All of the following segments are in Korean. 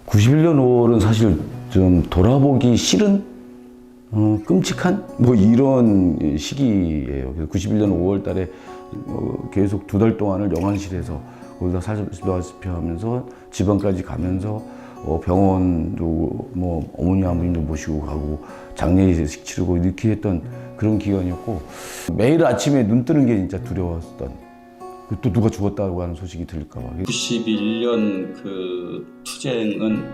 91년 5월은 사실 좀 돌아보기 싫은 끔찍한 뭐 이런 시기예요. 그래서 91년 5월 달에 계속 2달 동안을 영안실에서 거기다 살다시피 하면서 지방까지 가면서 병원도 뭐 어머니 아버님도 모시고 가고 장례식 치르고 이렇게 했던 그런 기간이었고, 매일 아침에 눈 뜨는 게 진짜 두려웠던, 또 누가 죽었다고 하는 소식이 들릴까 봐. 91년 그 투쟁은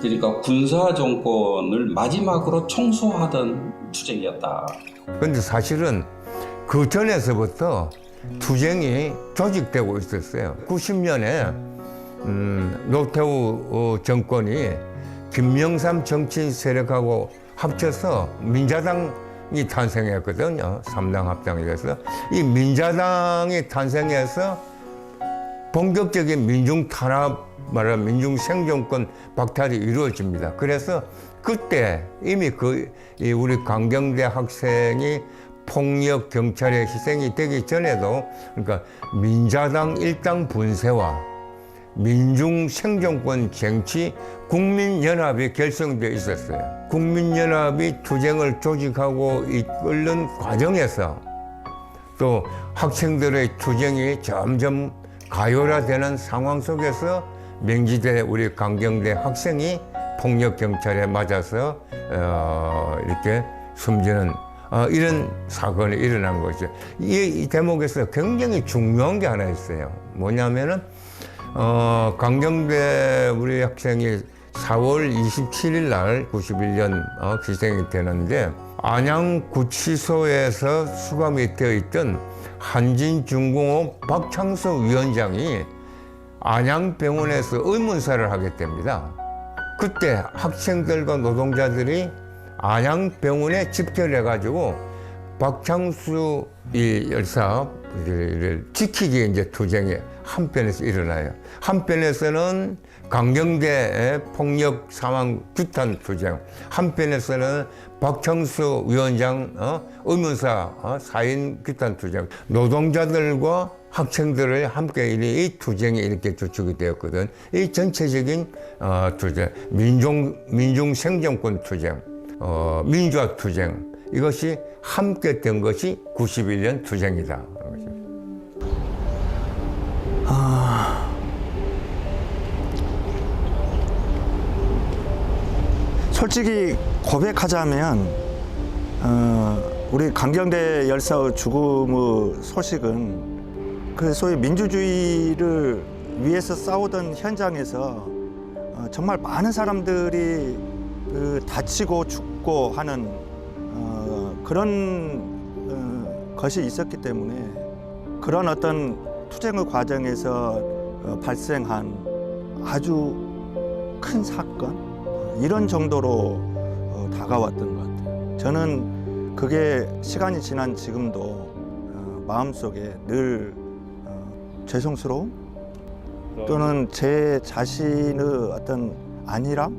그러니까 군사 정권을 마지막으로 청소하던 투쟁이었다. 근데 사실은 그 전에서부터 투쟁이 조직되고 있었어요. 90년에 노태우 정권이 김영삼 정치 세력하고 합쳐서 민자당이 탄생했거든요. 3당 합당이 돼서 이 민자당이 탄생해서 본격적인 민중 탄압, 말하면 민중 생존권 박탈이 이루어집니다. 그래서 그때 이미 우리 강경대 학생이 폭력 경찰의 희생이 되기 전에도, 그러니까 민자당 일당 분쇄와 민중 생존권 쟁취 국민연합이 결성되어 있었어요. 국민연합이 투쟁을 조직하고 이끄는 과정에서 또 학생들의 투쟁이 점점 가열화되는 상황 속에서 명지대 우리 강경대 학생이 폭력 경찰에 맞아서 이렇게 숨지는 이런 사건이 일어난 거죠. 이 대목에서 굉장히 중요한 게 하나 있어요. 뭐냐면은 강경대 우리 학생이 4월 27일 날 91년 기생이 되는데, 안양구치소에서 수감이 되어 있던 한진중공업 박창수 위원장이 안양병원에서 의문사를 하게 됩니다. 그때 학생들과 노동자들이 안양병원에 집결해가지고 박창수 이 열사를 지키기 이제 투쟁이 한편에서 일어나요. 한편에서는 강경대의 폭력 사망 규탄 투쟁, 한편에서는 박창수 위원장 의문사 사인 규탄 투쟁, 노동자들과 학생들을 함께 이 투쟁이 이렇게 주축이 되었거든. 이 전체적인 투쟁, 민중 생존권 투쟁, 민주화 투쟁, 이것이 함께 된 것이 91년 투쟁이다. 솔직히 고백하자면 우리 강경대 열사의 죽음의 소식은 그 소위 민주주의를 위해서 싸우던 현장에서 정말 많은 사람들이 다치고 죽고 하는 그런 것이 있었기 때문에, 그런 어떤 투쟁의 과정에서 발생한 아주 큰 사건, 이런 정도로 다가왔던 것 같아요. 저는 그게 시간이 지난 지금도 마음속에 늘 죄송스러움 또는 제 자신의 어떤 안일함,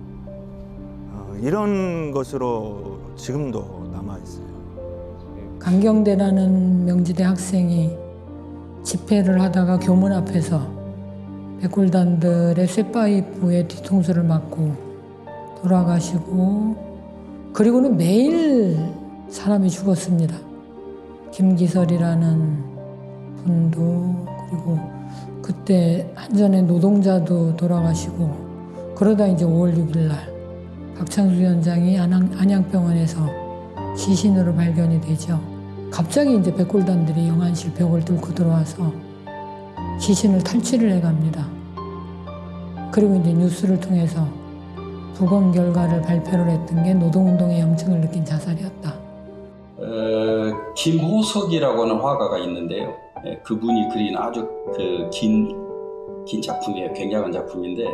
이런 것으로 지금도 남아있어요. 강경대라는 명지대 학생이 집회를 하다가 교문 앞에서 백골단들의 쇳파이프에 뒤통수를 맞고 돌아가시고, 그리고는 매일 사람이 죽었습니다. 김기설이라는 분도, 그리고 그때 한전의 노동자도 돌아가시고, 그러다 이제 5월 6일 날 박창수 위원장이 안양병원에서 시신으로 발견이 되죠. 갑자기 이제 백골단들이 영안실 벽을 뚫고 들어와서 시신을 탈취를 해갑니다. 그리고 이제 뉴스를 통해서 부검 결과를 발표를 했던 게 노동운동의 염증을 느낀 자살이었다. 김호석이라고 하는 화가가 있는데요. 그분이 그린 아주 긴 작품이에요. 굉장한 작품인데,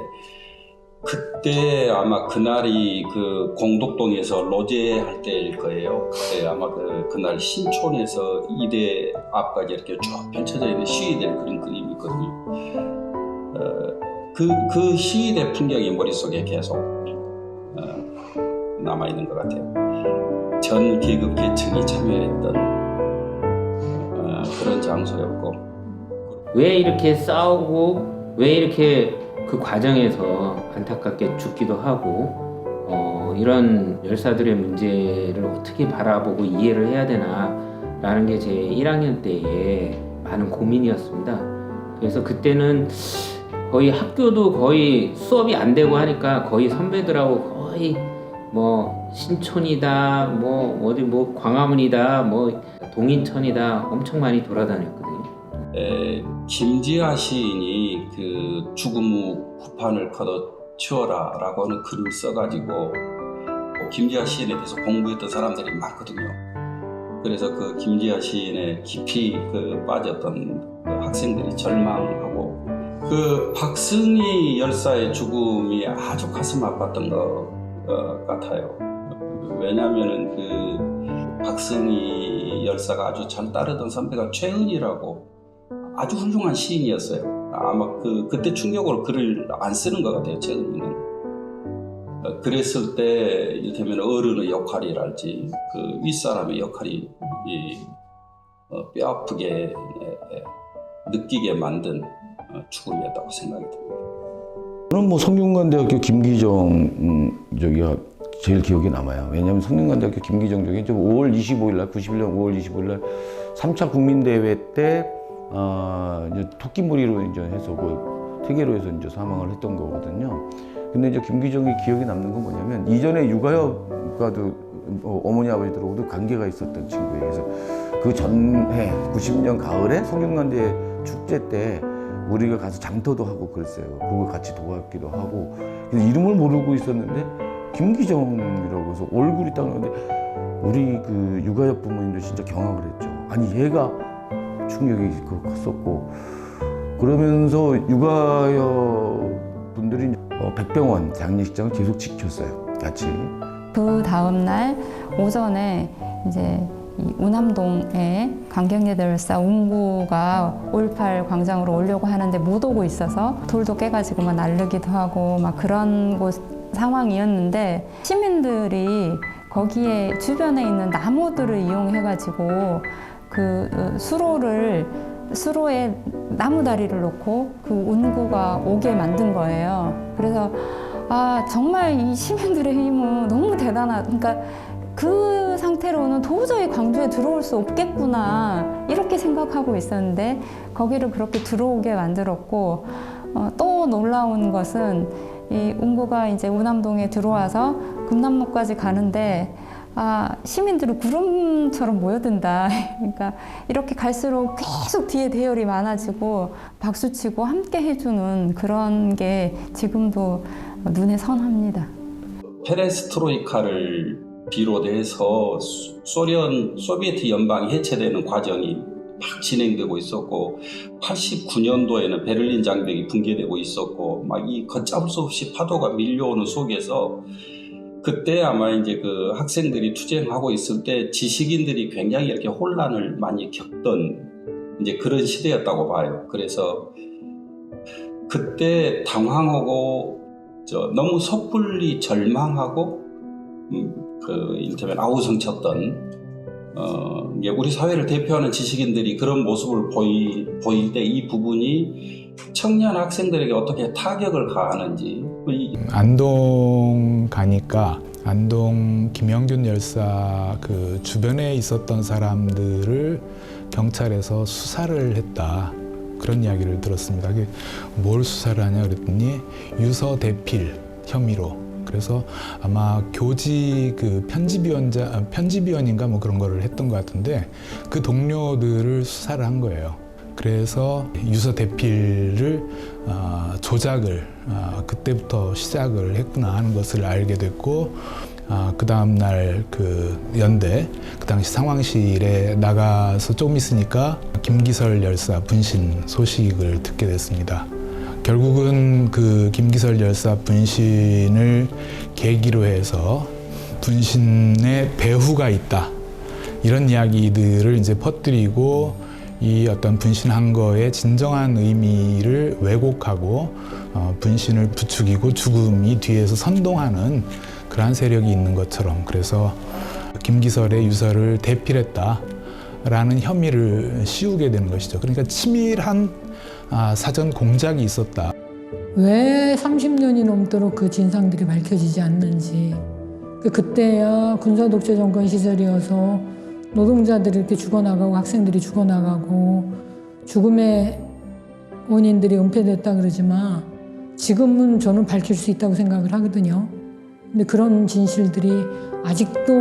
그때 아마 그날이 그 공덕동에서 로제할 때일 거예요. 그때 아마 그날 신촌에서 이대 앞까지 이렇게 쭉 펼쳐져 있는 시위대를 그린 그림이 있거든요. 그 시위대 풍경이 머릿속에 계속 남아있는 것 같아요. 전 계급 계층이 참여했던 그런 장소였고, 왜 이렇게 싸우고 왜 이렇게 그 과정에서 안타깝게 죽기도 하고 이런 열사들의 문제를 어떻게 바라보고 이해를 해야 되나라는 게 제 1학년 때의 많은 고민이었습니다. 그래서 그때는 거의 학교도 거의 수업이 안 되고 하니까 거의 선배들하고 거의 뭐 신촌이다, 뭐 어디 뭐 광화문이다, 뭐 동인천이다 엄청 많이 돌아다녔거든요. 김지아 시인이 그 죽음 후 구판을 걷어치워라라고 하는 글을 써가지고 김지아 시인에 대해서 공부했던 사람들이 많거든요. 그래서 그 김지아 시인에 깊이 빠졌던 그 학생들이 절망하고 그 박승희 열사의 죽음이 아주 가슴 아팠던 것 같아요. 왜냐하면은 그 박승희 열사가 아주 잘 따르던 선배가 최은이라고 아주 훌륭한 시인이었어요. 아마 그때 충격으로 글을 안 쓰는 것 같아요, 최은이는. 그랬을 때 이를테면 어른의 역할이랄지 그 윗사람의 역할이 뼈아프게 느끼게 만든 죽음이었다고 생각이 듭니다. 저는 뭐 성균관대학교 김기정 저기가 제일 기억에 남아요. 왜냐하면 성균관대학교 김기정 저기 5월 25일 날 91년 5월 25일 날 3차 국민대회 때 이제 토끼머리로 이제 해서 그 퇴계로 해서 이제 사망을 했던 거거든요. 근데 이제 김기정이 기억에 남는 건 뭐냐면 이전에 유가엽과도 어머니 아버지 들하고도 관계가 있었던 친구예요. 그래서 그 전해 90년 가을에 성균관대 축제 때 우리가 가서 장터도 하고 그랬어요. 그걸 같이 도왔기도 하고. 그래서 이름을 모르고 있었는데 김기정이라고 해서 얼굴이 딱 나오는데 우리 그 유가엽 부모님도 진짜 경악을 했죠. 아니 얘가 충격이 컸었고 그러면서 유가엽 분들이 백병원 장례식장을 계속 지켰어요. 같이. 그 다음 날 오전에 이제 이 우남동에 강경예대 열사 운구가 5.18 광장으로 오려고 하는데 못 오고 있어서 돌도 깨가지고 막 날르기도 하고 막 그런 상황이었는데 시민들이 거기에 주변에 있는 나무들을 이용해가지고 그 수로에 나무 다리를 놓고 그 운구가 오게 만든 거예요. 그래서 정말 이 시민들의 힘은 너무 대단하다. 그러니까 그 상태로는 도저히 광주에 들어올 수 없겠구나 이렇게 생각하고 있었는데 거기를 그렇게 들어오게 만들었고 또 놀라운 것은 이 운구가 이제 우남동에 들어와서 금남로까지 가는데 시민들이 구름처럼 모여든다. 그러니까 이렇게 갈수록 계속 뒤에 대열이 많아지고 박수치고 함께 해주는 그런 게 지금도 눈에 선합니다. 페레스트로이카를 비롯해서 소비에트 연방이 해체되는 과정이 막 진행되고 있었고 89년도에는 베를린 장벽이 붕괴되고 있었고 막 이 걷잡을 수 없이 파도가 밀려오는 속에서 그때 아마 이제 그 학생들이 투쟁하고 있을 때 지식인들이 굉장히 이렇게 혼란을 많이 겪던 이제 그런 시대였다고 봐요. 그래서 그때 당황하고 너무 섣불리 절망하고 이를테면 아우성쳤던 우리 사회를 대표하는 지식인들이 그런 모습을 보일 때 이 부분이 청년 학생들에게 어떻게 타격을 가하는지. 안동 가니까 안동 김영균 열사 그 주변에 있었던 사람들을 경찰에서 수사를 했다. 그런 이야기를 들었습니다. 뭘 수사를 하냐 그랬더니 유서 대필 혐의로. 그래서 아마 교지 그 편집위원인가 뭐 그런 거를 했던 것 같은데 그 동료들을 수사를 한 거예요. 그래서 유서 대필을 조작을 그때부터 시작을 했구나 하는 것을 알게 됐고 그 다음 날 그 연대 그 당시 상황실에 나가서 조금 있으니까 김기설 열사 분신 소식을 듣게 됐습니다. 결국은 그 김기설 열사 분신을 계기로 해서 분신에 배후가 있다 이런 이야기들을 이제 퍼뜨리고 이 어떤 분신한 거의 진정한 의미를 왜곡하고 분신을 부추기고 죽음이 뒤에서 선동하는 그러한 세력이 있는 것처럼 그래서 김기설의 유서를 대필했다라는 혐의를 씌우게 되는 것이죠. 그러니까 치밀한 사전 공작이 있었다. 왜 30년이 넘도록 그 진상들이 밝혀지지 않는지. 그때야 군사독재 정권 시절이어서 노동자들이 이렇게 죽어나가고 학생들이 죽어나가고 죽음의 원인들이 은폐됐다 그러지만 지금은 저는 밝힐 수 있다고 생각을 하거든요. 근데 그런 진실들이 아직도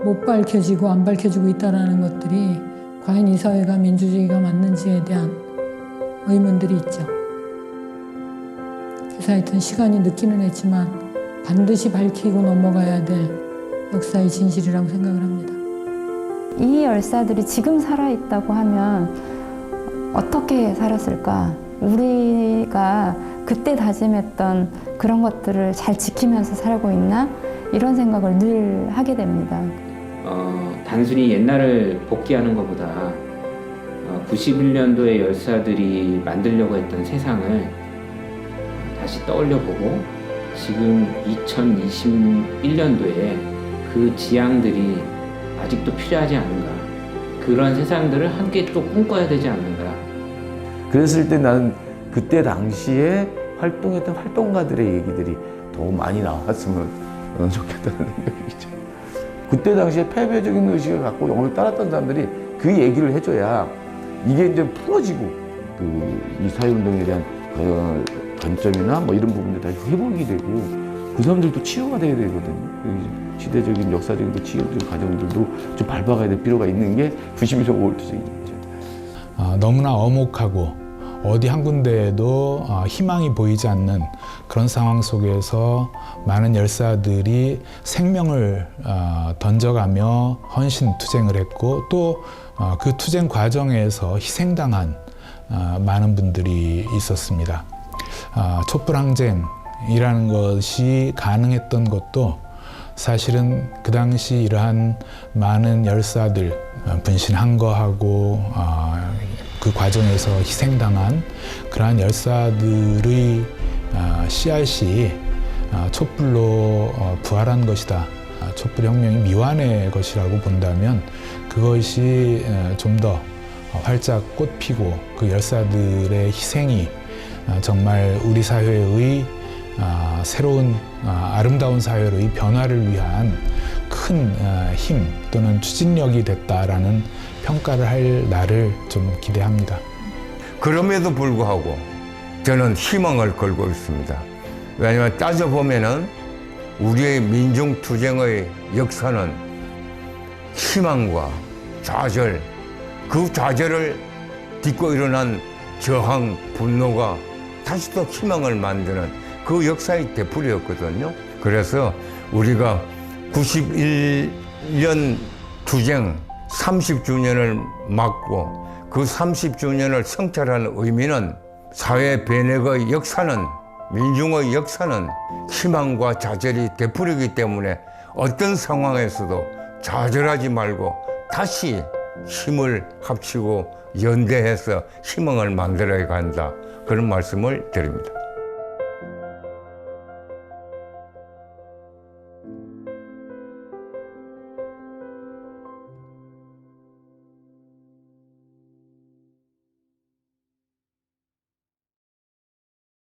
못 밝혀지고 안 밝혀지고 있다는 것들이 과연 이 사회가 민주주의가 맞는지에 대한 의문들이 있죠. 그래서 하여튼 시간이 늦기는 했지만 반드시 밝히고 넘어가야 될 역사의 진실이라고 생각을 합니다. 이 열사들이 지금 살아있다고 하면 어떻게 살았을까? 우리가 그때 다짐했던 그런 것들을 잘 지키면서 살고 있나? 이런 생각을 늘 하게 됩니다. 단순히 옛날을 복귀하는 것보다 91년도에 열사들이 만들려고 했던 세상을 다시 떠올려보고 지금 2021년도에 그 지향들이 아직도 필요하지 않은가. 그런 세상들을 함께 또 꿈꿔야 되지 않는가. 그랬을 때 나는 그때 당시에 활동했던 활동가들의 얘기들이 더 많이 나왔으면 좋겠다는 생각이죠. 그때 당시에 패배적인 의식을 갖고 영을 따랐던 사람들이 그 얘기를 해줘야 이게 이제 풀어지고 이 사회운동에 대한 관점이나 뭐 이런 부분들 다시 회복이 되고 그 사람들도 치유가 돼야 되거든요. 시대적인 역사적인 치유적인 과정들도 좀 밟아가야 될 필요가 있는 게 91년 5월 투쟁입니다. 너무나 엄혹하고 어디 한 군데에도 희망이 보이지 않는 그런 상황 속에서 많은 열사들이 생명을 던져가며 헌신 투쟁을 했고 또 그 투쟁 과정에서 희생당한 많은 분들이 있었습니다. 촛불항쟁이라는 것이 가능했던 것도 사실은 그 당시 이러한 많은 열사들 분신한 거하고 그 과정에서 희생당한 그러한 열사들의 씨앗이 촛불로 부활한 것이다. 촛불혁명이 미완의 것이라고 본다면 그것이 좀 더 활짝 꽃피고 그 열사들의 희생이 정말 우리 사회의 새로운 아름다운 사회의 변화를 위한 큰 힘 또는 추진력이 됐다라는 평가를 할 날을 좀 기대합니다. 그럼에도 불구하고 저는 희망을 걸고 있습니다. 왜냐하면 따져보면은 우리의 민중투쟁의 역사는 희망과 좌절, 그 좌절을 딛고 일어난 저항, 분노가 다시 또 희망을 만드는 그 역사의 되풀이였거든요. 그래서 우리가 91년 투쟁 30주년을 맞고 그 30주년을 성찰하는 의미는 사회 변혁의 역사는, 민중의 역사는 희망과 좌절이 되풀이기 때문에 어떤 상황에서도 좌절하지 말고 다시 힘을 합치고 연대해서 희망을 만들어야 한다. 그런 말씀을 드립니다.